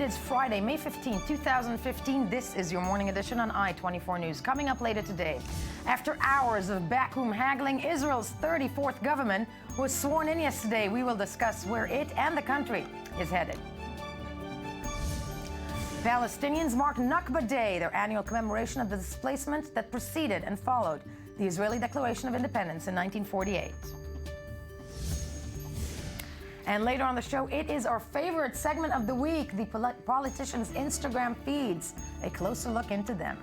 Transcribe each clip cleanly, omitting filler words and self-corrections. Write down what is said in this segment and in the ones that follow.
is Friday, May 15, 2015. This is your morning edition on I-24 News. Coming up later today, after hours of backroom haggling, Israel's 34th government was sworn in yesterday. We will discuss where it and the country is headed. Palestinians mark Nakba Day, their annual commemoration of the displacement that preceded and followed the Israeli Declaration of Independence in 1948. And later on the show, it is our favorite segment of the week, the politicians' Instagram feeds. A closer look into them.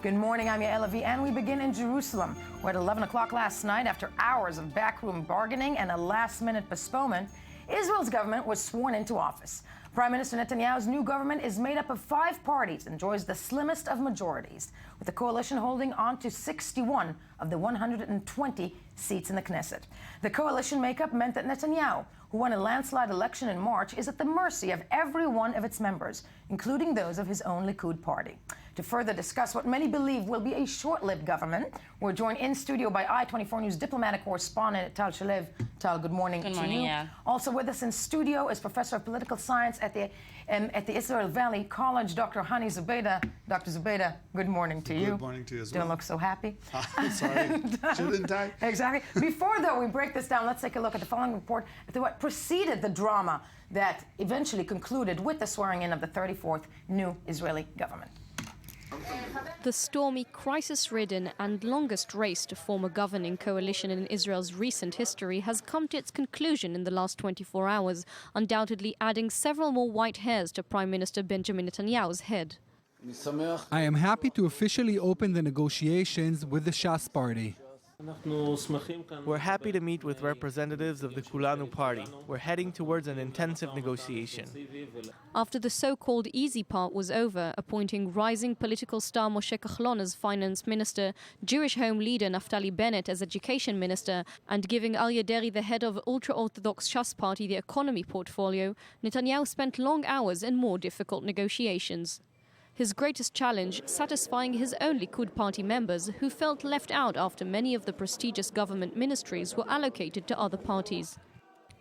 Good morning, I'm Yael Avi, and we begin in Jerusalem, where at 11 o'clock last night, after hours of backroom bargaining and a last-minute postponement, Israel's government was sworn into office. Prime Minister Netanyahu's new government is made up of 5 parties and enjoys the slimmest of majorities, with the coalition holding on to 61 of the 120 seats in the Knesset. The coalition makeup meant that Netanyahu, who won a landslide election in March, is at the mercy of every one of its members, including those of his own Likud party. To further discuss what many believe will be a short-lived government, we're joined in studio by I-24 News diplomatic correspondent Tal Shalev. Tal, good morning. Good morning, yeah. Also with us in studio is Professor of Political Science at the Israel Valley College, Dr. Hani Zubaydah. Dr. Zubaydah, good morning to you. Good morning to you as well. Don't look so happy. I'm sorry. Shouldn't I? Exactly. Before, though, we break this down, let's take a look at the following report at what preceded the drama that eventually concluded with the swearing in of the 34th new Israeli government. The stormy, crisis-ridden and longest race to form a governing coalition in Israel's recent history has come to its conclusion in the last 24 hours, undoubtedly adding several more white hairs to Prime Minister Benjamin Netanyahu's head. I am happy to officially open the negotiations with the Shas party. We're happy to meet with representatives of the Kulanu party. We're heading towards an intensive negotiation. After the so-called easy part was over, appointing rising political star Moshe Kahlon as finance minister, Jewish Home leader Naftali Bennett as education minister, and giving Aryeh Deri, the head of ultra-Orthodox Shas party, the economy portfolio, Netanyahu spent long hours in more difficult negotiations. His greatest challenge, satisfying his own Likud party members who felt left out after many of the prestigious government ministries were allocated to other parties.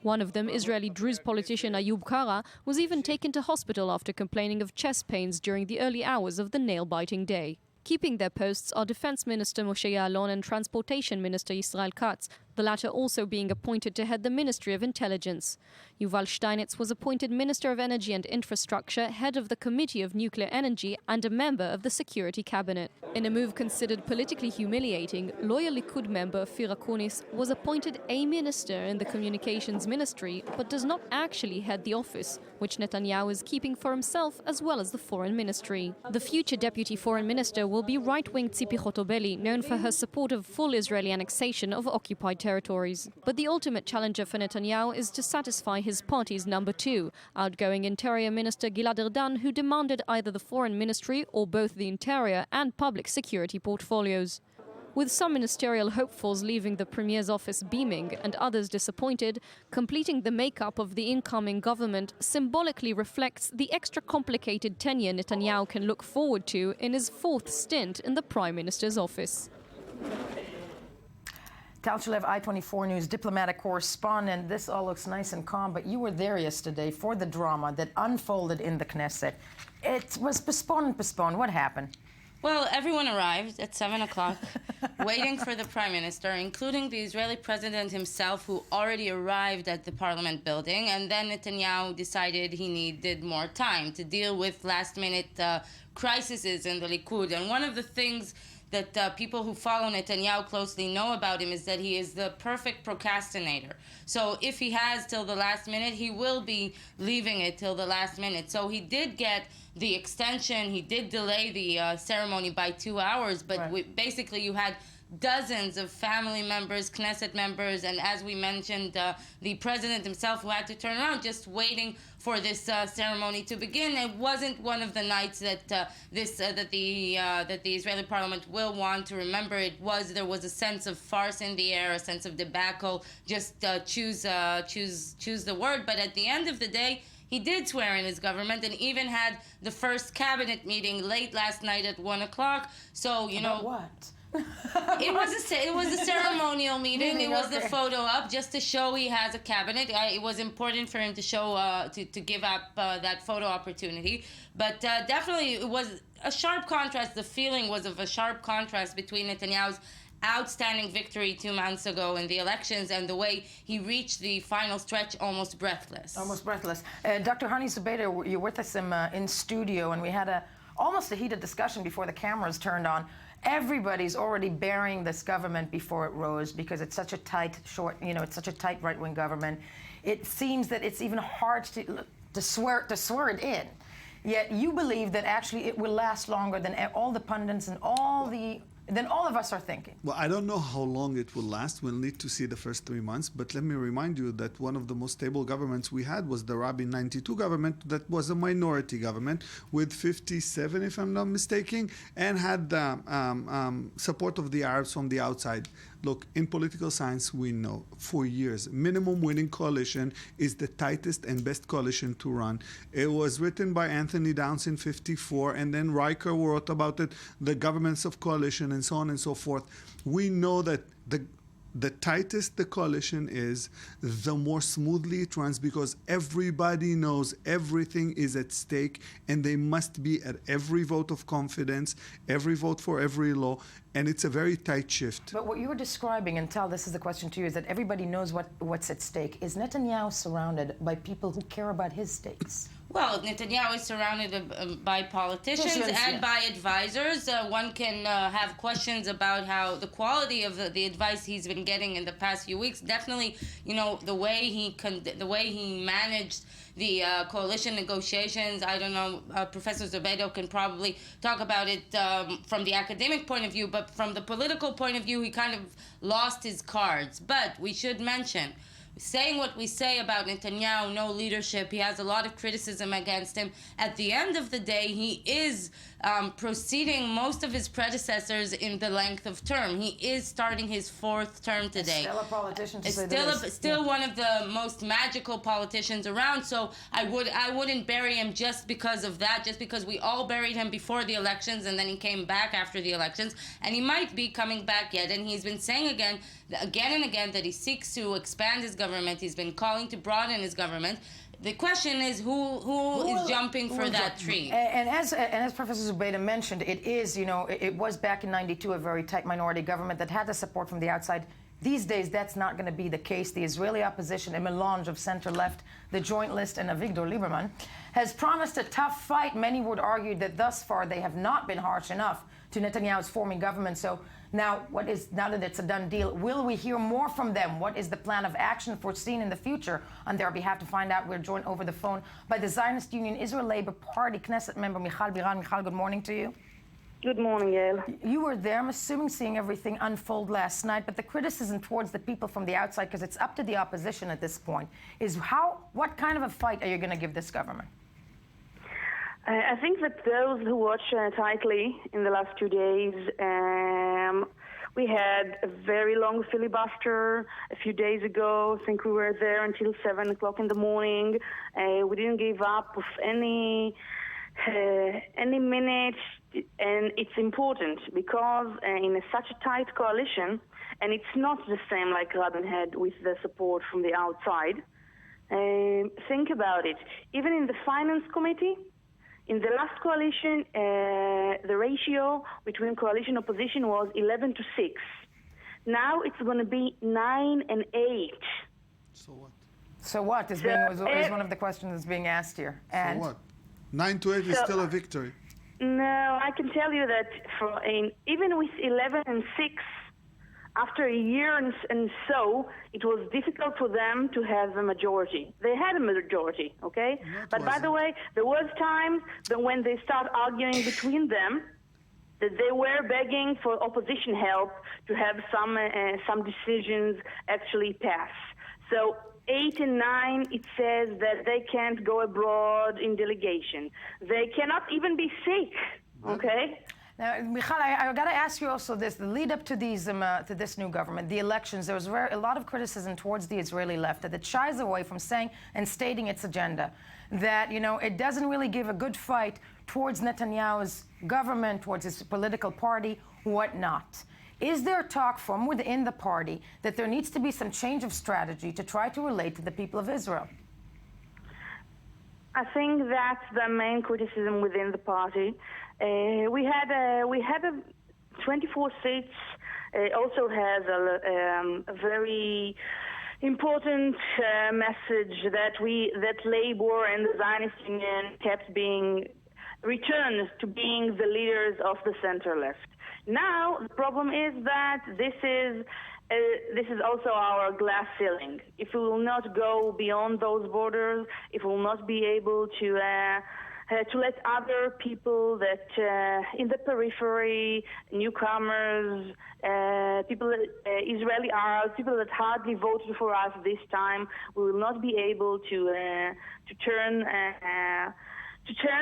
One of them, Israeli Druze politician Ayub Kara, was even taken to hospital after complaining of chest pains during the early hours of the nail-biting day. Keeping their posts are Defense Minister Moshe Ya'alon and Transportation Minister Yisrael Katz, the latter also being appointed to head the Ministry of Intelligence. Yuval Steinitz was appointed Minister of Energy and Infrastructure, head of the Committee of Nuclear Energy, and a member of the Security Cabinet. In a move considered politically humiliating, loyal Likud member Ophir Akonis was appointed a minister in the Communications Ministry, but does not actually head the office, which Netanyahu is keeping for himself as well as the Foreign Ministry. The future Deputy Foreign Minister will be right-wing Tzipi Chotobeli, known for her support of full Israeli annexation of occupied territories. But the ultimate challenger for Netanyahu is to satisfy his party's number 2, outgoing Interior Minister Gilad Erdan, who demanded either the Foreign Ministry or both the Interior and Public Security portfolios. With some ministerial hopefuls leaving the Premier's office beaming and others disappointed, completing the makeup of the incoming government symbolically reflects the extra complicated tenure Netanyahu can look forward to in his 4th stint in the Prime Minister's office. Tal Shalev, I-24 News diplomatic correspondent. This all looks nice and calm, but you were there yesterday for the drama that unfolded in the Knesset. It was postponed. What happened? Well, everyone arrived at 7 o'clock, waiting for the Prime Minister, including the Israeli President himself, who already arrived at the Parliament building, and then Netanyahu decided he needed more time to deal with last-minute crises in the Likud. And one of the things that people who follow Netanyahu closely know about him is that he is the perfect procrastinator. So if he has till the last minute, he will be leaving it till the last minute. So he did get the extension, he did delay the ceremony by 2 hours, but right. Basically you had dozens of family members, Knesset members, and as we mentioned, the president himself, who had to turn around just waiting for this ceremony to begin. It wasn't one of the nights that that the Israeli Parliament will want to remember. There was a sense of farce in the air, a sense of debacle. Just choose the word. But at the end of the day, he did swear in his government and even had the first cabinet meeting late last night at 1 o'clock. So About what? It was a ceremonial meeting. It was the Okay. photo op just to show he has a cabinet. It was important for him to show to give up that photo opportunity. But definitely, it was a sharp contrast. The feeling was of a sharp contrast between Netanyahu's outstanding victory 2 months ago in the elections and the way he reached the final stretch almost breathless. Almost breathless. Dr. Hani Zubaydah, you're with us in studio, and we had almost a heated discussion before the cameras turned on. Everybody's already burying this government before it rose because it's such a tight, it's such a tight right-wing government. It seems that it's even hard to swear it in. Yet you believe that actually it will last longer than all the pundits and than all of us are thinking. Well, I don't know how long it will last. We'll need to see the first 3 months. But let me remind you that one of the most stable governments we had was the Rabin 92 government that was a minority government with 57, if I'm not mistaken, and had the support of the Arabs from the outside. Look, in political science, we know for years, minimum winning coalition is the tightest and best coalition to run. It was written by Anthony Downs in 54, and then Riker wrote about it, the governments of coalition, and so on and so forth. We know that the tightest the coalition is, the more smoothly it runs, because everybody knows everything is at stake, and they must be at every vote of confidence, every vote for every law, and it's a very tight shift. But what you were describing, and Tal, this is the question to you, is that everybody knows what's at stake. Is Netanyahu surrounded by people who care about his stakes? Well, Netanyahu is surrounded by politicians and by advisors. One can have questions about how the quality of the advice he's been getting in the past few weeks. Definitely, the way he managed the coalition negotiations. I don't know. Professor Zubaydah can probably talk about it from the academic point of view, but from the political point of view, he kind of lost his cards. But we should mention, saying what we say about Netanyahu, no leadership, he has a lot of criticism against him. At the end of the day, he is proceeding most of his predecessors in the length of term. He is starting his 4th term today. Still a politician, to say the least. Still one of the most magical politicians around. So I wouldn't bury him just because of that, just because we all buried him before the elections and then he came back after the elections, and he might be coming back yet. And he's been saying again and again that he seeks to expand his government. He's been calling to broaden his government. The question is who is jumping for that tree? And as Professor Zubaydah mentioned, it is, it was back in 92 a very tight minority government that had the support from the outside. These days, that's not going to be the case. The Israeli opposition, a melange of center-left, the Joint List, and Avigdor Lieberman, has promised a tough fight. Many would argue that thus far they have not been harsh enough to Netanyahu's forming government. So now that it's a done deal, will we hear more from them? What is the plan of action foreseen in the future on their behalf? To find out, we're joined over the phone by the Zionist Union Israel Labor Party Knesset member Michal Biran. Michal, good morning to you. Good morning, Yael. You were there, I'm assuming, seeing everything unfold last night, but the criticism towards the people from the outside, because it's up to the opposition at this point, is what kind of a fight are you going to give this government? I think that those who watch tightly in the last 2 days, we had a very long filibuster a few days ago. I think we were there until 7 o'clock in the morning. We didn't give up of any minute, and it's important because in such a tight coalition, and it's not the same like Rabin had with the support from the outside. Think about it. Even in the Finance Committee, in the last coalition, the ratio between coalition opposition was 11 to 6. Now it's going to be 9 and 8. So what? So what is one of the questions that's being asked here. And So what? 9 to 8 is still a victory. No, I can tell you that even with 11 and 6, after a year and so, it was difficult for them to have a majority. They had a majority, okay? But by the way, there was times that when they start arguing between them, that they were begging for opposition help to have some decisions actually pass. So 8 and 9, it says that they can't go abroad in delegation. They cannot even be sick, okay? Now, Michal, I got to ask you also this: the lead up to this new government, the elections, there was a lot of criticism towards the Israeli left that it shies away from saying and stating its agenda, that it doesn't really give a good fight towards Netanyahu's government, towards his political party, whatnot. Is there talk from within the party that there needs to be some change of strategy to try to relate to the people of Israel? I think that's the main criticism within the party. We had a 24 seats. Also has a very important message that Labor and the Zionist Union kept being returned to being the leaders of the center left. Now the problem is that this is also our glass ceiling. If we will not go beyond those borders, if we will not be able to let other people that in the periphery, newcomers, Israeli Arabs, people that hardly voted for us this time, we will not be able to turn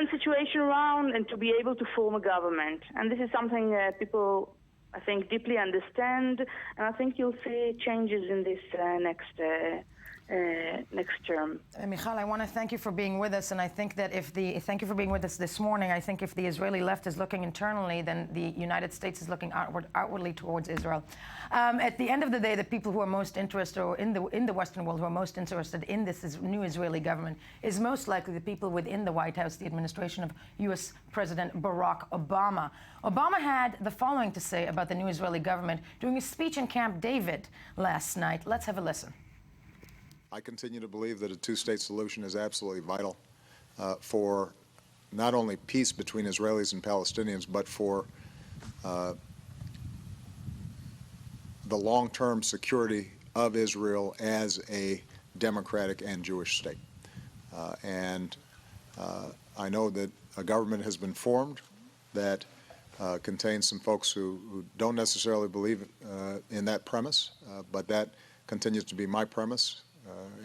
the situation around and to be able to form a government. And this is something people, I think, deeply understand, and I think you'll see changes in this next term. Michal, I want to thank you for being with us, and I think that thank you for being with us this morning. I think if the Israeli left is looking internally, then the United States is looking outwardly towards Israel. At the end of the day, the people who are most interested, or in the Western world who are most interested in this new Israeli government, is most likely the people within the White House, the administration of U.S. President Barack Obama. Obama had the following to say about the new Israeli government during a speech in Camp David last night. Let's have a listen. I continue to believe that a two-state solution is absolutely vital for not only peace between Israelis and Palestinians, but for the long-term security of Israel as a democratic and Jewish state. And I know that a government has been formed that contains some folks who don't necessarily believe in that premise, but that continues to be my premise.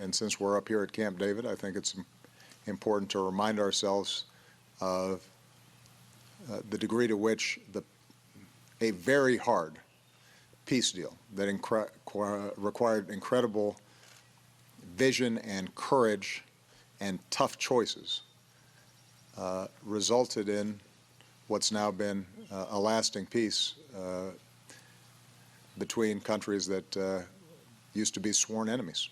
And since we're up here at Camp David, I think it's important to remind ourselves of the degree to which a very hard peace deal that required incredible vision and courage and tough choices resulted in what's now been a lasting peace between countries that used to be sworn enemies.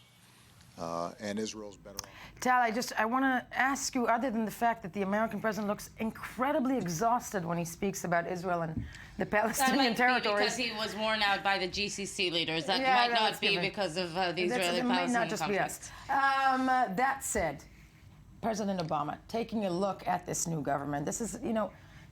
And Israel's better off. Tal, I want to ask you, other than the fact that the American president looks incredibly exhausted when he speaks about Israel and the Palestinian territories. Because he was worn out by the GCC leaders. That Yeah, might not be because of the Israeli-Palestinian It may not just conflict. be us. That said, President Obama, taking a look at this new government, this is,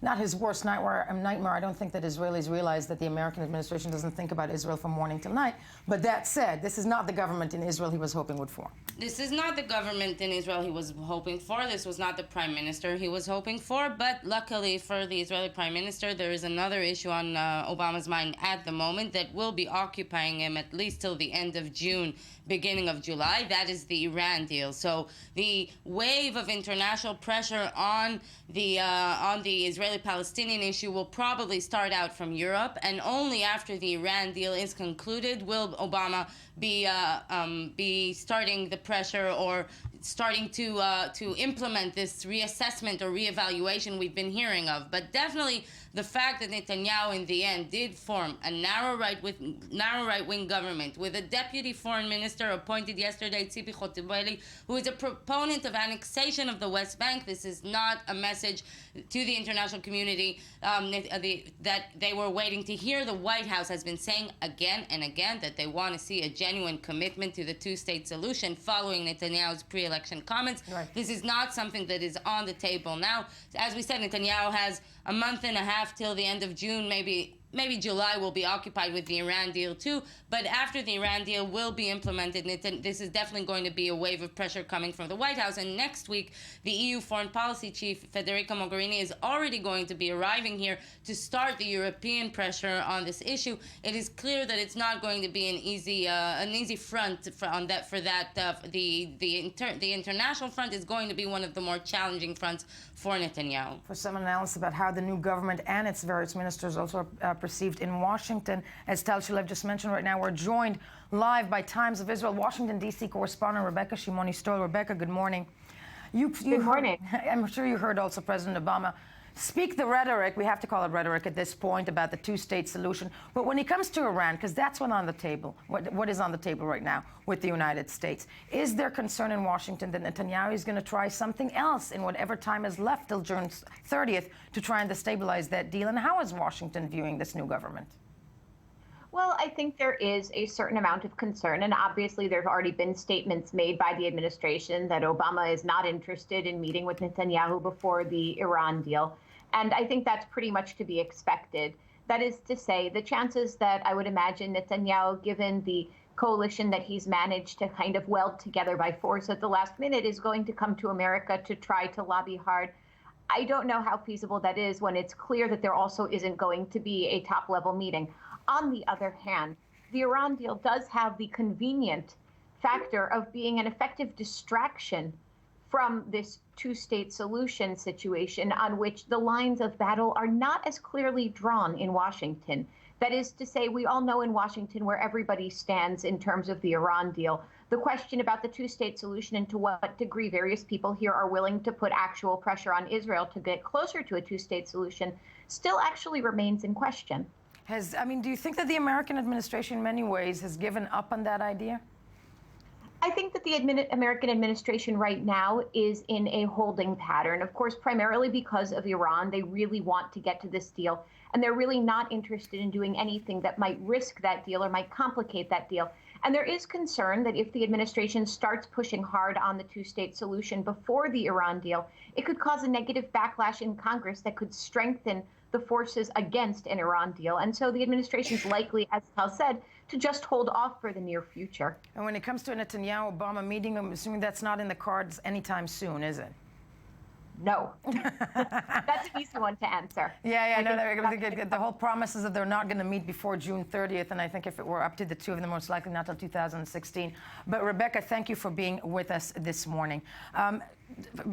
not his worst nightmare. I don't think that Israelis realize that the American administration doesn't think about Israel from morning till night. But that said, this is not the government in Israel he was hoping would form. This is not the government in Israel he was hoping for. This was not the prime minister he was hoping for. But luckily for the Israeli prime minister, there is another issue on Obama's mind at the moment that will be occupying him at least till the end of June, beginning of July. That is the Iran deal. So the wave of international pressure on the Israeli-Palestinian issue will probably start out from Europe, and only after the Iran deal is concluded will Obama be starting the pressure or starting to implement this reassessment or reevaluation we've been hearing of. But definitely the fact that Netanyahu in the end did form a narrow right-wing government with a deputy foreign minister appointed yesterday, Tzipi Hoteveli, who is a proponent of annexation of the West Bank. This is not a message to the international community that they were waiting to hear. The White House has been saying again and again that they want to see a genuine commitment to the two-state solution following Netanyahu's pre-election comments. Right. This is not something that is on the table now. As we said, Netanyahu has a month and a half till the end of June, maybe July will be occupied with the Iran deal too, but after the Iran deal will be implemented, this is definitely going to be a wave of pressure coming from the White House. And next week, the EU foreign policy chief, Federica Mogherini, is already going to be arriving here to start the European pressure on this issue. It is clear that it's not going to be an easy front the international front is going to be one of the more challenging fronts for Netanyahu. For some analysis about how the new government and its various ministers also are perceived in Washington, as Tal Shalev just mentioned right now, we're joined live by Times of Israel, Washington, D.C. correspondent Rebecca Shimoni Stoll. Rebecca, good morning. Good morning. I'm sure you heard also President Obama speak the rhetoric, we have to call it rhetoric at this point, about the two-state solution. But when it comes to Iran, because that's what's on the table, what is on the table right now with the United States, is there concern in Washington that Netanyahu is going to try something else in whatever time is left till June 30th to try and destabilize that deal? And how is Washington viewing this new government? Well, I think there is a certain amount of concern, and obviously there have already been statements made by the administration that Obama is not interested in meeting with Netanyahu before the Iran deal. And I think that's pretty much to be expected. That is to say, the chances that I would imagine Netanyahu, given the coalition that he's managed to kind of weld together by force at the last minute, is going to come to America to try to lobby hard. I don't know how feasible that is when it's clear that there also isn't going to be a top-level meeting. On the other hand, the Iran deal does have the convenient factor of being an effective distraction from this two-state solution situation on which the lines of battle are not as clearly drawn in Washington. That is to say, we all know in Washington where everybody stands in terms of the Iran deal. The question about the two-state solution and to what degree various people here are willing to put actual pressure on Israel to get closer to a two-state solution still actually remains in question. Do you think that the American administration in many ways has given up on that idea? I think that the American administration right now is in a holding pattern, of course, primarily because of Iran. They really want to get to this deal, and they're really not interested in doing anything that might risk that deal or might complicate that deal. And there is concern that if the administration starts pushing hard on the two-state solution before the Iran deal, it could cause a negative backlash in Congress that could strengthen the forces against an Iran deal. And so the administration is likely, as Tal said, to just hold off for the near future. And when it comes to a Netanyahu-Obama meeting, I'm assuming that's not in the cards anytime soon, is it? No. That's an easy one to answer. Yeah, no, the whole promise is that they're not going to meet before June 30th, and I think if it were up to the two of them, most likely not till 2016. But Rebecca, thank you for being with us this morning.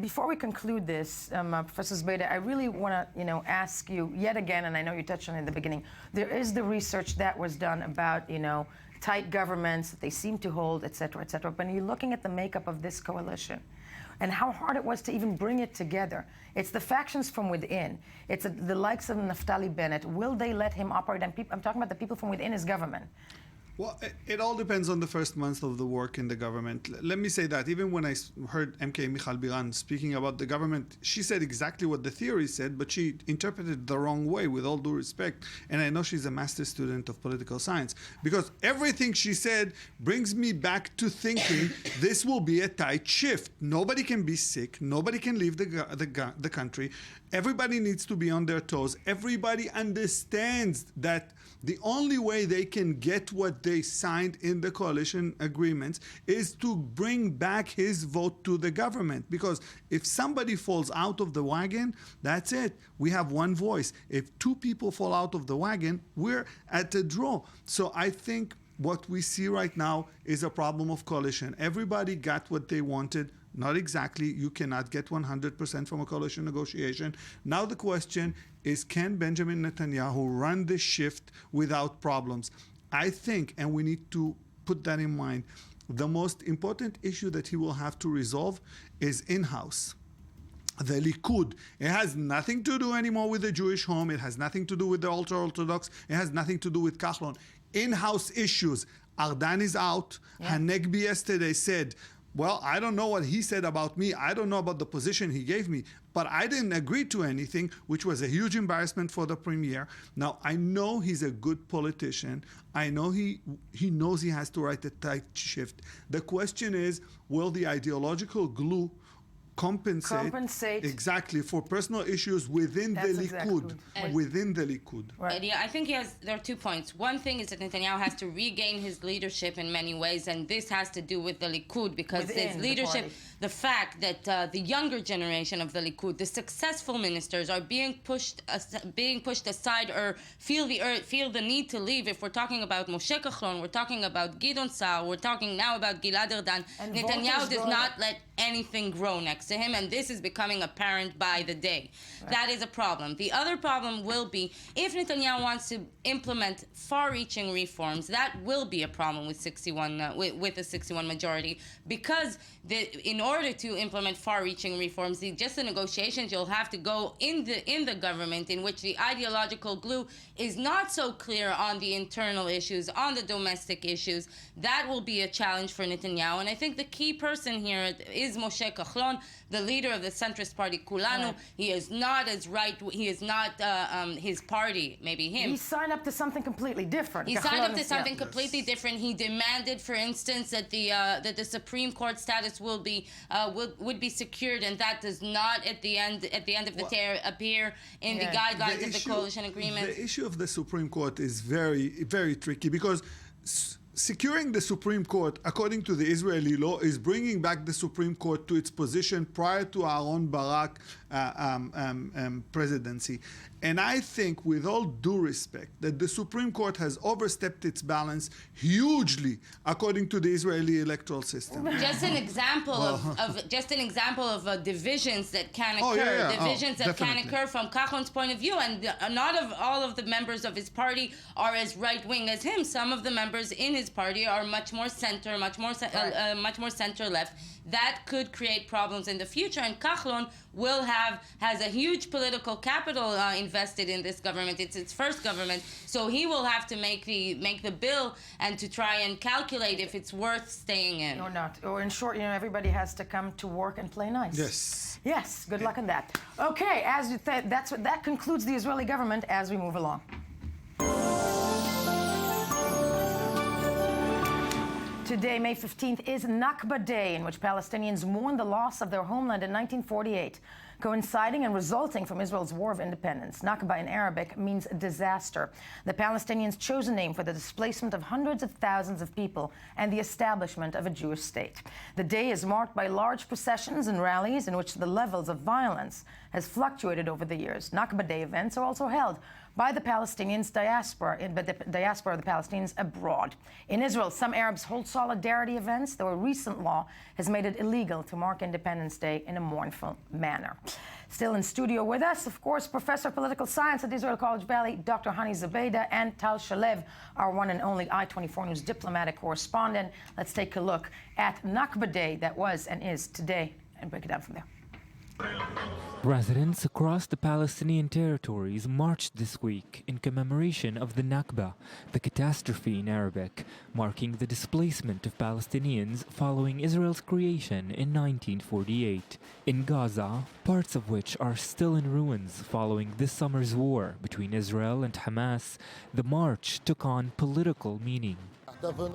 Before we conclude this, Professor Zubaydah, I really want to, ask you yet again, and I know you touched on it in the beginning, there is the research that was done about, tight governments that they seem to hold, et cetera, et cetera. But when you're looking at the makeup of this coalition, and how hard it was to even bring it together. It's the factions from within. It's the likes of Naftali Bennett. Will they let him operate? I'm talking about the people from within his government. Well, it all depends on the first month of the work in the government. Let me say that even when I heard MK Michal Biran speaking about the government, she said exactly what the theory said, but she interpreted it the wrong way, with all due respect. And I know she's a master student of political science, because everything she said brings me back to thinking this will be a tight shift. Nobody can be sick. Nobody can leave the country. Everybody needs to be on their toes. Everybody understands that the only way they can get what they signed in the coalition agreements is to bring back his vote to the government. Because if somebody falls out of the wagon, that's it. We have one voice. If two people fall out of the wagon, we're at a draw. So I think what we see right now is a problem of coalition. Everybody got what they wanted. Not exactly. You cannot get 100% from a coalition negotiation. Now the question is, can Benjamin Netanyahu run this shift without problems? I think, and we need to put that in mind, the most important issue that he will have to resolve is in-house. The Likud. It has nothing to do anymore with the Jewish home. It has nothing to do with the ultra-Orthodox. It has nothing to do with Kahlon. In-house issues. Ardan is out. Yeah. Hanegbi yesterday said, well, I don't know what he said about me. I don't know about the position he gave me, but I didn't agree to anything, which was a huge embarrassment for the premier. Now, I know he's a good politician. I know he knows he has to write a tight shift. The question is, will the ideological glue compensate exactly for personal issues within the Likud. Within the Likud. Right. Yeah, I think there are 2 points. One thing is that Netanyahu has to regain his leadership in many ways, and this has to do with the Likud, because his leadership, the fact that the younger generation of the Likud, the successful ministers, are being pushed aside or feel the need to leave. If we're talking about Moshe Kahlon, we're talking about Gideon Sa'ar, we're talking now about Gilad Erdan. Netanyahu does not let anything grow next to him, and this is becoming apparent by the day. Right. That is a problem. The other problem will be if Netanyahu wants to implement far-reaching reforms, that will be a problem with 61 with a 61 majority, because in order to implement far-reaching reforms, just the negotiations, you'll have to go in the government in which the ideological glue is not so clear on the internal issues, on the domestic issues. That will be a challenge for Netanyahu, and I think the key person here is Moshe Kahlon, the leader of the centrist party Kulanu. Right. He is not as right. He is not his party. Maybe him. He signed up to something completely different. He signed up to something completely different. He demanded, for instance, that the Supreme Court status would be secured, and that does not at the end of the day appear in the guidelines of the coalition agreement. The issue of the Supreme Court is very, very tricky because securing the Supreme Court, according to the Israeli law, is bringing back the Supreme Court to its position prior to Aaron Barak presidency. And I think, with all due respect, that the Supreme Court has overstepped its balance hugely, according to the Israeli electoral system. Just an example of divisions that can occur. Divisions that can occur from Kahlon's point of view, and not all of the members of his party are as right wing as him. Some of the members in his party are much more center, much more center left. That could create problems in the future, and Kahlon has a huge political capital invested in this government. It's its first government, so he will have to make the bill and to try and calculate if it's worth staying in or not. Or in short, everybody has to come to work and play nice. Yes. Yes. Good luck on that. Okay. As you said, that concludes the Israeli government. As we move along. Today, May 15th, is Nakba Day, in which Palestinians mourn the loss of their homeland in 1948, coinciding and resulting from Israel's War of Independence. Nakba in Arabic means disaster. The Palestinians chose a name for the displacement of hundreds of thousands of people and the establishment of a Jewish state. The day is marked by large processions and rallies in which the levels of violence has fluctuated over the years. Nakba Day events are also held by the Palestinians diaspora, the diaspora of the Palestinians abroad. In Israel, some Arabs hold solidarity events, though a recent law has made it illegal to mark Independence Day in a mournful manner. Still in studio with us, of course, Professor of Political Science at Israel College Valley, Dr. Hani Zubaydah, and Tal Shalev, our one and only I-24 News diplomatic correspondent. Let's take a look at Nakba Day that was and is today and break it down from there. Residents across the Palestinian territories marched this week in commemoration of the Nakba, the catastrophe in Arabic, marking the displacement of Palestinians following Israel's creation in 1948. In Gaza, parts of which are still in ruins following this summer's war between Israel and Hamas, the march took on political meaning.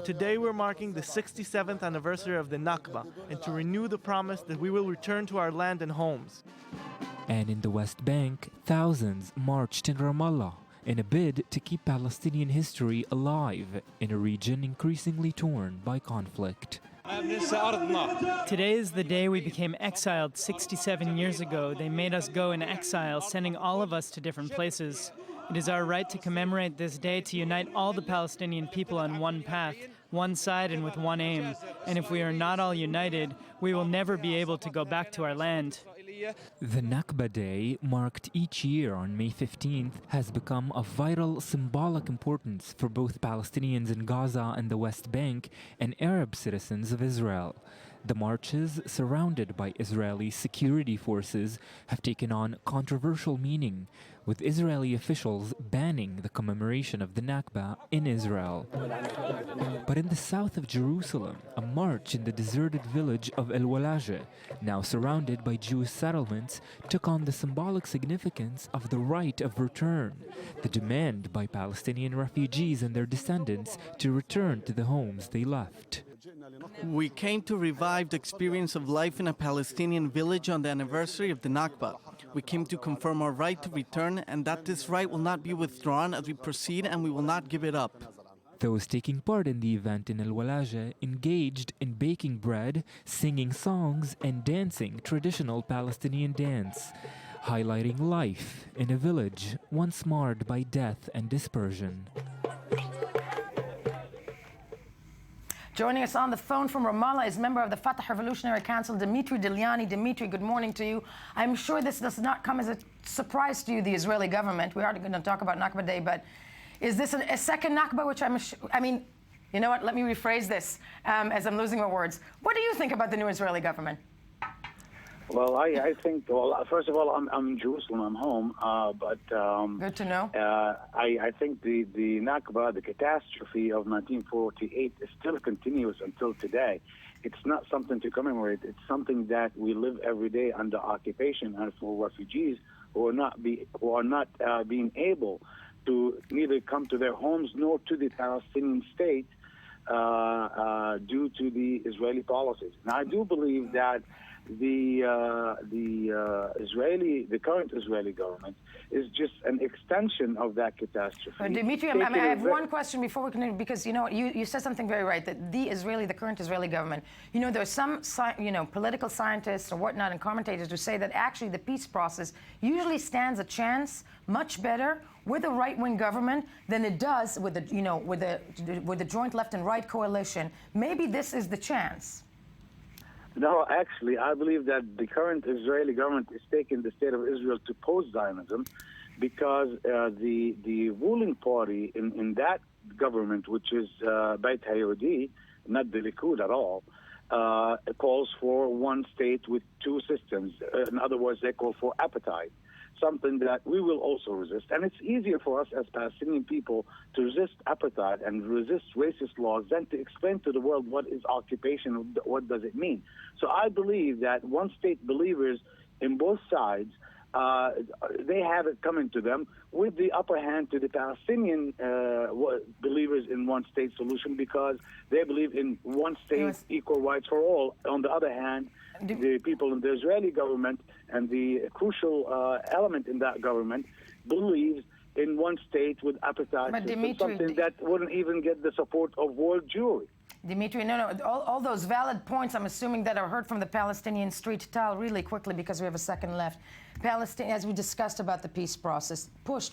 Today we're marking the 67th anniversary of the Nakba, and to renew the promise that we will return to our land and homes. And in the West Bank, thousands marched in Ramallah in a bid to keep Palestinian history alive in a region increasingly torn by conflict. Today is the day we became exiled 67 years ago. They made us go in exile, sending all of us to different places. It is our right to commemorate this day to unite all the Palestinian people on one path, one side and with one aim. And if we are not all united, we will never be able to go back to our land. The Nakba Day, marked each year on May 15th, has become of vital symbolic importance for both Palestinians in Gaza and the West Bank and Arab citizens of Israel. The marches, surrounded by Israeli security forces, have taken on controversial meaning, with Israeli officials banning the commemoration of the Nakba in Israel. But in the south of Jerusalem, a march in the deserted village of El Walaje, now surrounded by Jewish settlements, took on the symbolic significance of the right of return, the demand by Palestinian refugees and their descendants to return to the homes they left. We came to revive the experience of life in a Palestinian village on the anniversary of the Nakba. We came to confirm our right to return and that this right will not be withdrawn as we proceed, and we will not give it up. Those taking part in the event in El Walaje engaged in baking bread, singing songs, and dancing traditional Palestinian dance, highlighting life in a village once marred by death and dispersion. Joining us on the phone from Ramallah is member of the Fatah Revolutionary Council, Dimitri Diliani. Dimitri, good morning to you. I'm sure this does not come as a surprise to you, the Israeli government. We are going to talk about Nakba Day, but is this a second Nakba, which I mean, you know what, let me rephrase this as I'm losing my words. What do you think about the new Israeli government? Well, I think, well, first of all, I'm in Jerusalem, I'm home, but... Good to know. I think the Nakba, the catastrophe of 1948 is still continuous until today. It's not something to commemorate. It's something that we live every day under occupation, and for refugees who are not being able to neither come to their homes nor to the Palestinian state due to the Israeli policies. Now, I do believe that the current Israeli government is just an extension of that catastrophe. Dimitri, I have one question before we continue, because you know you said something very right, that the current Israeli government, you know, there's some political scientists or whatnot and commentators who say that actually the peace process usually stands a chance much better with a right-wing government than it does with the joint left and right coalition. Maybe this is the chance. No, actually, I believe that the current Israeli government is taking the state of Israel to post-Zionism because the ruling party in that government, which is Beit HaYehudi, not the Likud at all, calls for one state with two systems. In other words, they call for apartheid, something that we will also resist. And it's easier for us as Palestinian people to resist apartheid and resist racist laws than to explain to the world what is occupation, what does it mean. So I believe that one-state believers in both sides, they have it coming to them with the upper hand to the Palestinian believers in one-state solution because they believe in one state, equal rights for all. On the other hand, the people in the Israeli government and the crucial element in that government believes in one state with apartheid, something that wouldn't even get the support of world Jewry. Dimitri, all those valid points, I'm assuming, that are heard from the Palestinian street. Tal, really quickly, because we have a second left. Palestine, as we discussed about the peace process, push.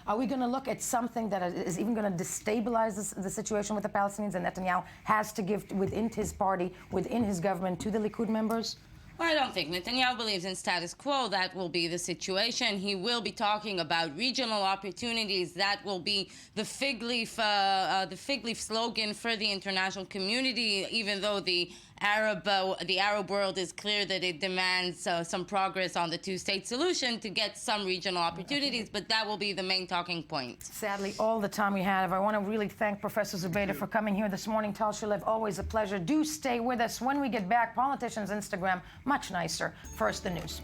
Are we going to look at something that is even going to destabilize the situation with the Palestinians, and Netanyahu has to give within his party, within his government, to the Likud members? Well, I don't think Netanyahu believes in status quo. That will be the situation. He will be talking about regional opportunities. That will be the fig leaf slogan for the international community. Even though the Arab world is clear that it demands some progress on the two-state solution to get some regional opportunities, but that will be the main talking point. Sadly, all the time we have. I want to really thank Professor Zubaydah for coming here this morning. Tal Shalev, always a pleasure. Do stay with us. When we get back, Politicians Instagram, much nicer. First, the news.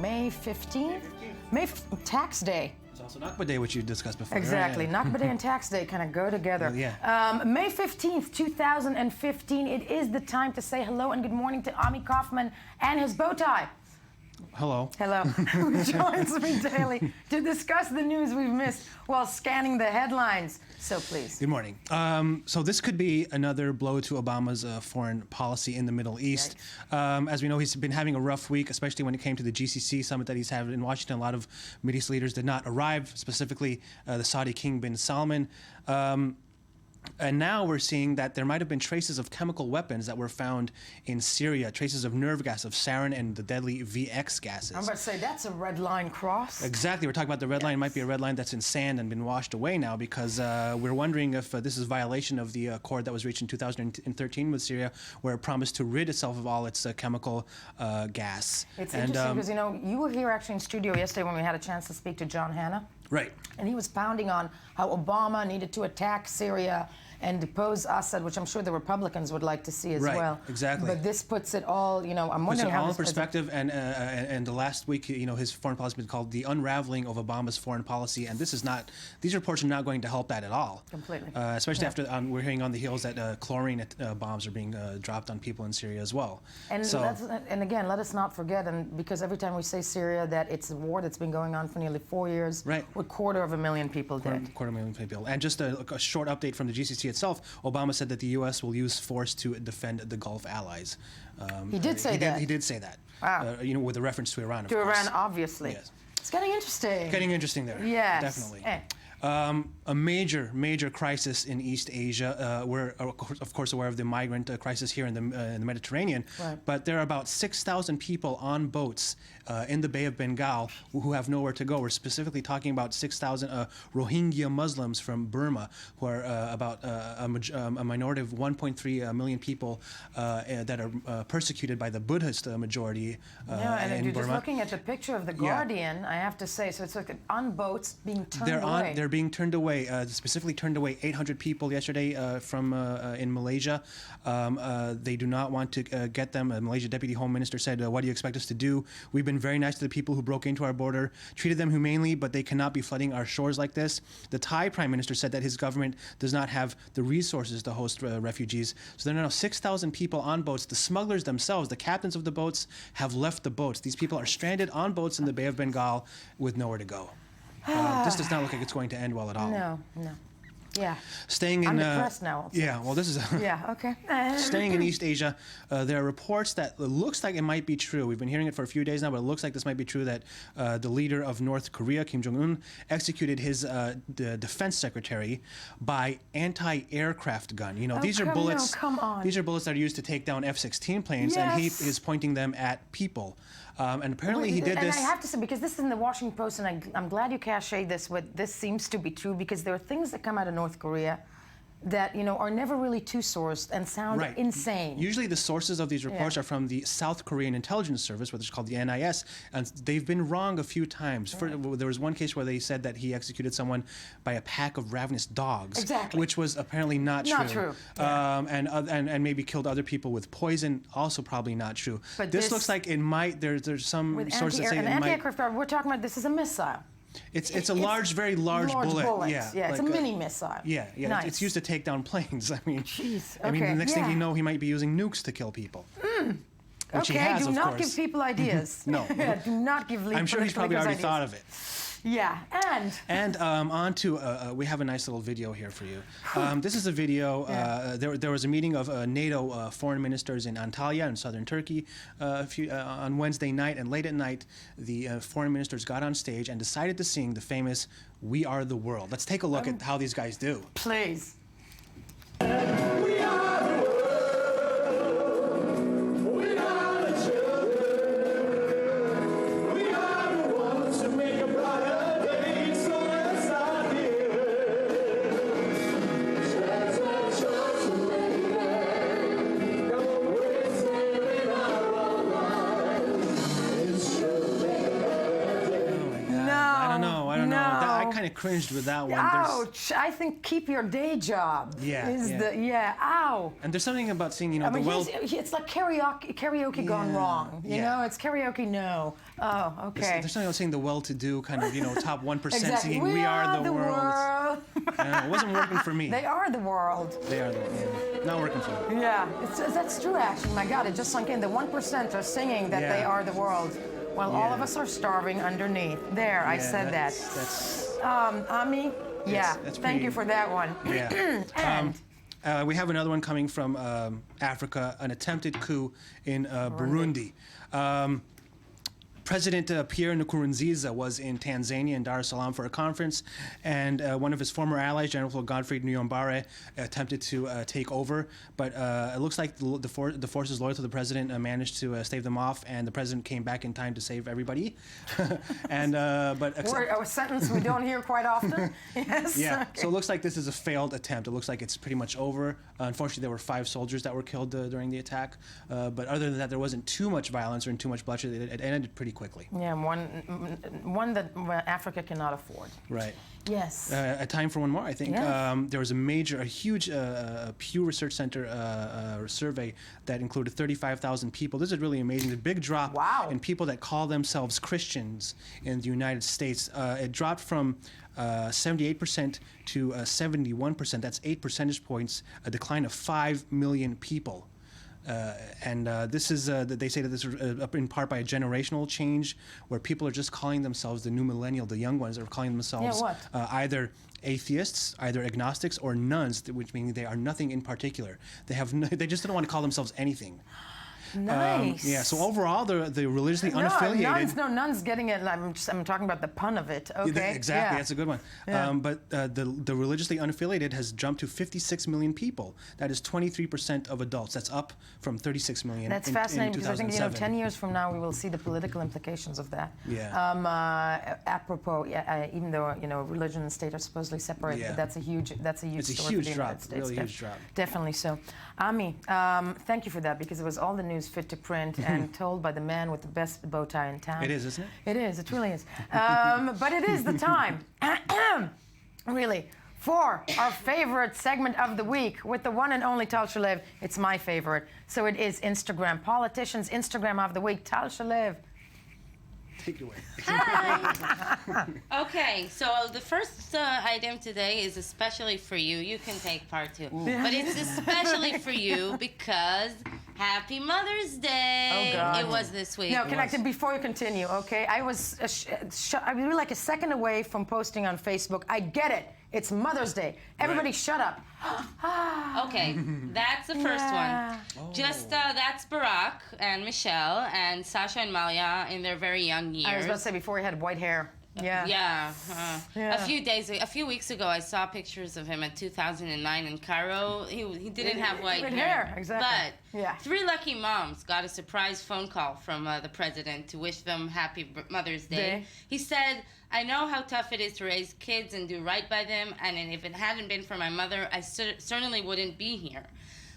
May 15th? Tax Day. It's also Nakba Day, which you discussed before. Exactly. Right? Nakba Day and Tax Day kind of go together. Yeah. May 15th, 2015. It is the time to say hello and good morning to Ami Kaufman and his bow tie. Hello. Hello. Who joins me daily to discuss the news we've missed while scanning the headlines. So please. Good morning. So this could be another blow to Obama's foreign policy in the Middle East. As we know, he's been having a rough week, especially when it came to the GCC summit that he's having in Washington. A lot of Middle East leaders did not arrive, specifically the Saudi King bin Salman. And now we're seeing that there might have been traces of chemical weapons that were found in Syria, traces of nerve gas, of sarin, and the deadly VX gases. I'm about to say, that's a red line cross. Exactly. We're talking about the red line. It might be a red line that's in sand and been washed away now because we're wondering if this is violation of the accord that was reached in 2013 with Syria, where it promised to rid itself of all its chemical gas. It's interesting because, you know, you were here actually in studio yesterday when we had a chance to speak to John Hanna. Right. And he was pounding on how Obama needed to attack Syria and depose Assad, which I'm sure the Republicans would like to see as well. Right, exactly. But this puts it all, you know, I'm Puts wondering it how all in this perspective, and the last week, you know, his foreign policy has been called the unraveling of Obama's foreign policy, and this is not; these reports are not going to help that at all. Completely. Especially after we're hearing on the heels that chlorine bombs are being dropped on people in Syria as well. And and again, let us not forget, and because every time we say Syria, that it's a war that's been going on for nearly 4 years, right, with 250,000 people dead. Quarter million people. And just a short update from the GCC itself: Obama said that the U.S. will use force to defend the Gulf allies. He did say that. He did say that. Wow. You know, with a reference to Iran, of course. To Iran, course. Obviously. Yes. It's getting interesting. Getting interesting there. Yes. Definitely. Eh. A major crisis in East Asia. We're of course aware of the migrant crisis here in the Mediterranean, right, but there are about 6,000 people on boats in the Bay of Bengal who have nowhere to go. We're specifically talking about 6,000 Rohingya Muslims from Burma, who are about a minority of 1.3 million people that are persecuted by the Buddhist majority yeah, and in you're Burma. just looking at the picture of the Guardian, I have to say, so it's like on boats being turned away. They're being turned away, specifically turned away 800 people yesterday from in Malaysia. They do not want to get them. A Malaysia Deputy Home Minister said, what do you expect us to do? We've been very nice to the people who broke into our border, treated them humanely, but they cannot be flooding our shores like this. The Thai Prime Minister said that his government does not have the resources to host refugees. So there are now 6,000 people on boats. The smugglers themselves, the captains of the boats, have left the boats. These people are stranded on boats in the Bay of Bengal with nowhere to go. This does not look like it's going to end well at all. No. Yeah. Staying in. I'm depressed now. Yeah. Well, this is. Yeah. Okay. Staying in East Asia, there are reports that it looks like it might be true. We've been hearing it for a few days now, but it looks like this might be true that the leader of North Korea, Kim Jong-un, executed his the defense secretary by anti-aircraft gun. You know, these are bullets. No, come on. These are bullets that are used to take down F-16 planes, and he is pointing them at people. And apparently he did this. And I have to say, because this is in the Washington Post, and I'm glad you cachet this, this seems to be true, because there are things that come out of North Korea that, you know, are never really too sourced and sound insane. Usually the sources of these reports are from the South Korean Intelligence Service, which is called the NIS, and they've been wrong a few times. There was one case where they said that he executed someone by a pack of ravenous dogs, which was apparently not true. Not true. Yeah. And maybe killed other people with poison, also probably not true. But this looks like it might. There's some sources that say it might. Anti-aircraft, we're talking about this is a missile. It's a very large bullet. Bullets. Yeah, yeah, it's like a mini missile. Yeah. Nice. It's used to take down planes. I mean, jeez. Okay. I mean, the next thing you know, he might be using nukes to kill people. Which he has, do of not course. give people ideas. No. Do not give I'm sure he's probably already thought of it. Yeah, and on to we have a nice little video here for you. This is a video. There was a meeting of NATO foreign ministers in Antalya in southern Turkey on Wednesday night, and late at night, the foreign ministers got on stage and decided to sing the famous "We Are the World." Let's take a look at how these guys do. Please. Cringed with that one. Ouch! I think keep your day job. Ow. And there's something about seeing, you know, it's like karaoke gone wrong. You know, it's karaoke. No. Oh, okay. There's something about saying the well-to-do kind of, you know, top 1% exactly. singing "We Are the World." It wasn't working for me. They are the world. They are the world. Not working for me. Yeah, that's true. Actually, my God, it just sunk in. The 1% are singing that they are the world, while all of us are starving underneath. There, I said that. Ami, thank you for that one. Yeah. And we have another one coming from Africa, an attempted coup in Burundi. President Pierre Nkurunziza was in Tanzania in Dar es Salaam for a conference, and one of his former allies, General Godfrey Niyombare, attempted to take over, but it looks like the forces loyal to the president managed to stave them off, and the president came back in time to save everybody. And a sentence we don't hear quite often. Yes. Yeah. Okay. So it looks like this is a failed attempt. It looks like it's pretty much over. Unfortunately, there were 5 soldiers that were killed during the attack, but other than that, there wasn't too much violence or too much bloodshed. It ended pretty quickly. Yeah, one that Africa cannot afford. Right. Yes. A time for one more, I think. Yeah. There was a huge Pew Research Center survey that included 35,000 people. This is really amazing. The big drop in people that call themselves Christians in the United States. It dropped from 78% to 71%. That's 8 percentage points, a decline of 5 million people. This is, they say that this is in part by a generational change where people are just calling themselves the new millennial, the young ones are calling themselves either atheists, either agnostics, or nuns, which means they are nothing in particular. They just don't want to call themselves anything. Nice. Yeah. So overall, the religiously unaffiliated. Nuns getting it. I'm talking about the pun of it. Okay. Exactly. Yeah. That's a good one. Yeah. But the religiously unaffiliated has jumped to 56 million people. That is 23% of adults. That's up from 36 million. That's in fascinating because I think 2007. 10 years from now we will see the political implications of that. Yeah. Apropos, even though religion and state are supposedly separated, but that's a huge It's a story huge for the drop. United States. Really huge drop. Definitely so. Ami, thank you for that because it was all the news fit to print and told by the man with the best bow tie in town. It is, isn't it? It is. It really is. But it is the time, really, for our favorite segment of the week with the one and only Tal Shalev. It's my favorite. So it is Instagram. Politicians' Instagram of the week. Tal Shalev. Take it away. Hi. Okay, so the first item today is especially for you. You can take part too. But it's especially for you because Happy Mother's Day. Oh, God. It was this week. No, before you continue, okay? I was really like a second away from posting on Facebook. I get it. It's Mother's Day. Everybody shut up. Okay, that's the first one. Just that's Barack and Michelle and Sasha and Malia in their very young years. I was about to say before he had white hair. Yeah. A few weeks ago, I saw pictures of him at 2009 in Cairo. He didn't have white hair. Exactly. But 3 lucky moms got a surprise phone call from the president to wish them happy Mother's Day. He said, "I know how tough it is to raise kids and do right by them, and if it hadn't been for my mother, I certainly wouldn't be here."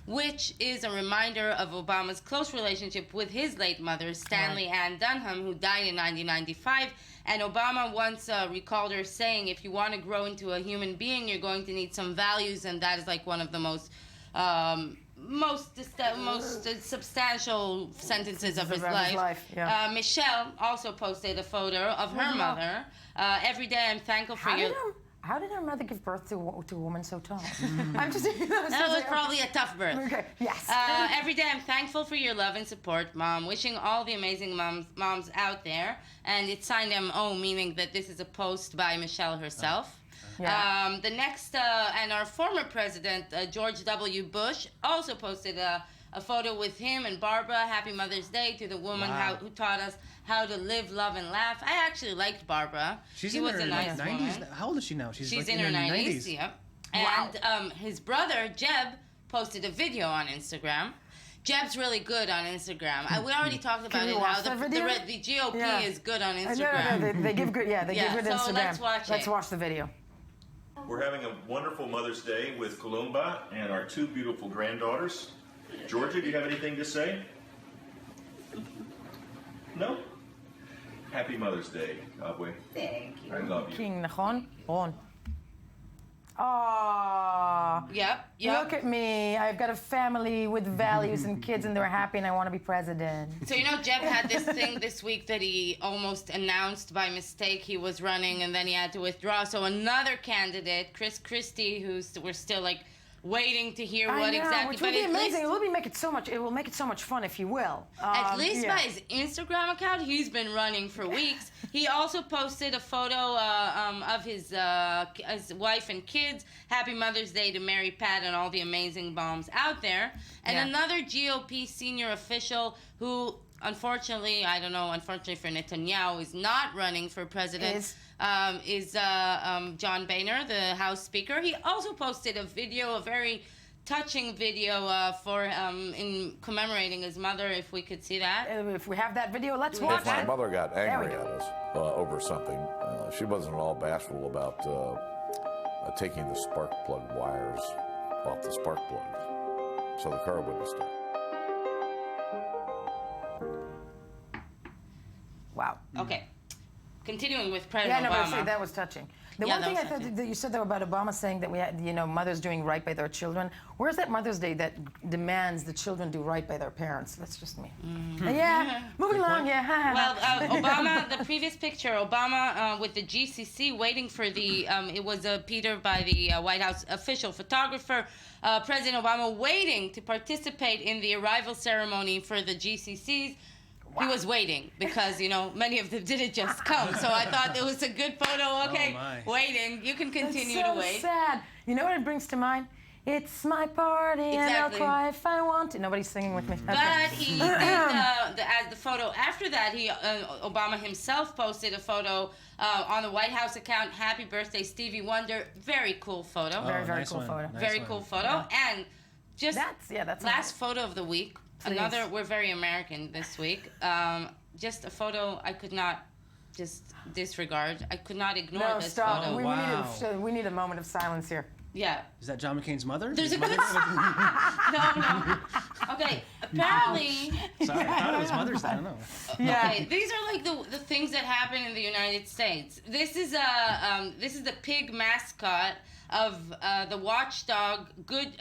Which is a reminder of Obama's close relationship with his late mother, Stanley Ann Dunham, who died in 1995. And Obama once recalled her saying, if you want to grow into a human being, you're going to need some values, and that is like one of the most substantial sentences of his life. Michelle also posted a photo of her mother. Every day I'm thankful for you. How did her mother give birth to a woman so tall? That was probably a tough birth. Okay. Yes. Every day I'm thankful for your love and support, Mom. Wishing all the amazing moms out there. And it's signed M.O., meaning that this is a post by Michelle herself. Yeah. The next, and our former president, George W. Bush, also posted a photo with him and Barbara. Happy Mother's Day to the woman who taught us how to live, love, and laugh. I actually liked Barbara. She's she in was her a nice 90s. woman. How old is she now? She's in her her 90s. Yep. And his brother, Jeb, posted a video on Instagram. Jeb's really good on Instagram. We already talked about it, how the GOP is good on Instagram. No, they give good, give good Instagram. So let's watch it. Let's watch the video. We're having a wonderful Mother's Day with Columba and our 2 beautiful granddaughters. Georgia, do you have anything to say? No? Happy Mother's Day, Abwe. Thank you. I love you. King Nachon, Ron. Aww. Yep. Look at me. I've got a family with values and kids, and they're happy, and I want to be president. So, Jeb had this thing this week that he almost announced by mistake he was running, and then he had to withdraw. So another candidate, Chris Christie, we're still waiting to hear what exactly. Which will be amazing. It will make it so much fun if you will. At least by his Instagram account, he's been running for weeks. He also posted a photo of his wife and kids. Happy Mother's Day to Mary Pat and all the amazing moms out there. And another GOP senior official who, unfortunately for Netanyahu, is not running for president. Is John Boehner, the House Speaker. He also posted a very touching video in commemorating his mother, if we could see that. If we have that video, let's watch it. My mother got angry at us over something. She wasn't at all bashful about taking the spark plug wires off the spark plugs so the car wouldn't start. Wow. Okay. Continuing with Yeah, President no, but Obama. that was touching. The Yeah, one that thing I was thought touching. that you said though about Obama saying that we had, mothers doing right by their children. Where's that Mother's Day that demands the children do right by their parents? That's just me. Yeah, moving along. Yeah. Well, Obama, the previous picture, Obama with the GCC waiting for the, it was Peter by the White House official photographer, President Obama waiting to participate in the arrival ceremony for the GCCs. He was waiting because, many of them didn't just come. So I thought it was a good photo. Okay, waiting. You can continue It's so to wait. sad. You know what it brings to mind? It's my party and I'll Exactly. cry if I want to. Nobody's singing with me. But he did, as the photo after that, Obama himself posted a photo on the White House account. Happy birthday, Stevie Wonder. Very cool photo. Very, very cool photo. Very cool photo. And just that's last photo of the week. Please. Another, we're very American this week. Just a photo I could not just disregard. I could not ignore No, this stop. photo. We need a moment of silence here. Yeah. Is that John McCain's mother? There's His a good. No. Okay. Apparently. Sorry, I thought it was Mother's Day. I don't know. Okay. These are like the things that happen in the United States. This is the pig mascot of the watchdog Good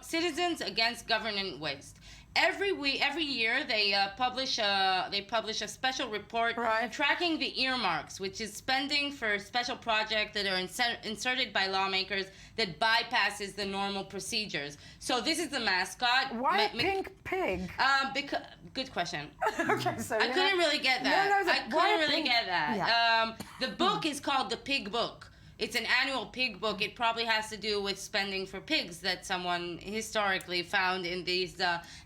Citizens Against Government Waste. Every year they publish a special report tracking the earmarks, which is spending for special projects that are inserted by lawmakers that bypasses the normal procedures. So this is the mascot. Why a pink pig? Because good question. Okay, so I couldn't really get that. No, I couldn't really get that. Yeah. The book is called The Pig Book. It's an annual pig book. It probably has to do with spending for pigs that someone historically found in these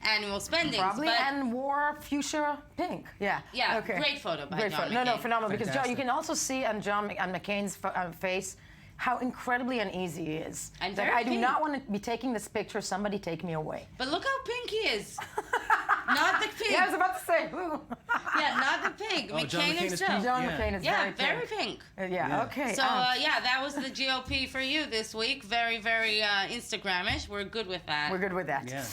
annual spendings. Probably, and wore fuchsia pink. Yeah. Yeah, Okay. great photo by Great John photo. No, McCain. phenomenal. Because John, you can also see on McCain's face how incredibly uneasy he is. And Like, very I do pink. not want to be taking this picture. Somebody take me away. But look how pink he is. Not the pig. Yeah, I was about to say. Ooh. Yeah, not the pig. Oh, John McCain McCain is himself. pink? John Yeah. McCain is Yeah, very very pink. Yeah, okay. So that was the GOP for you this week. Very, very Instagramish. We're good with that. We're good with that. Yeah.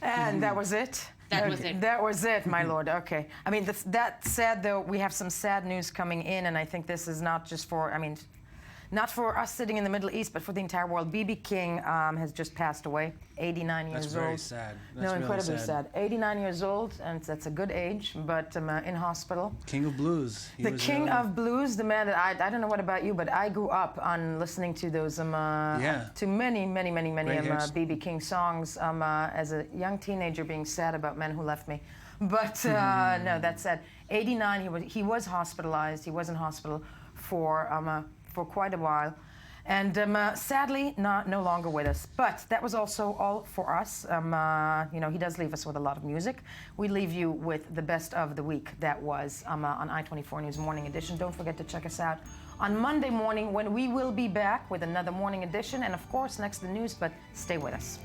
And that was it? That was it. That was it, my lord. Okay. I mean, that said, though, we have some sad news coming in, and I think this is not just for, not for us sitting in the Middle East, but for the entire world. B.B. King has just passed away, 89 years That's old. very sad. That's No, really incredibly sad. 89 years old, and that's a good age, but in hospital. King of Blues. He The was, king of blues, the man that I don't know what about you, but I grew up on listening to those to many Great hits. B.B. King songs as a young teenager, being sad about men who left me. But no, that said, 89. He was hospitalized. He was in hospital for quite a while, and sadly no longer with us. But that was also all for us. He does leave us with a lot of music. We leave you with the best of the week. That was on I-24 News Morning Edition. Don't forget to check us out on Monday morning when we will be back with another morning edition, and of course next to the news. But stay with us.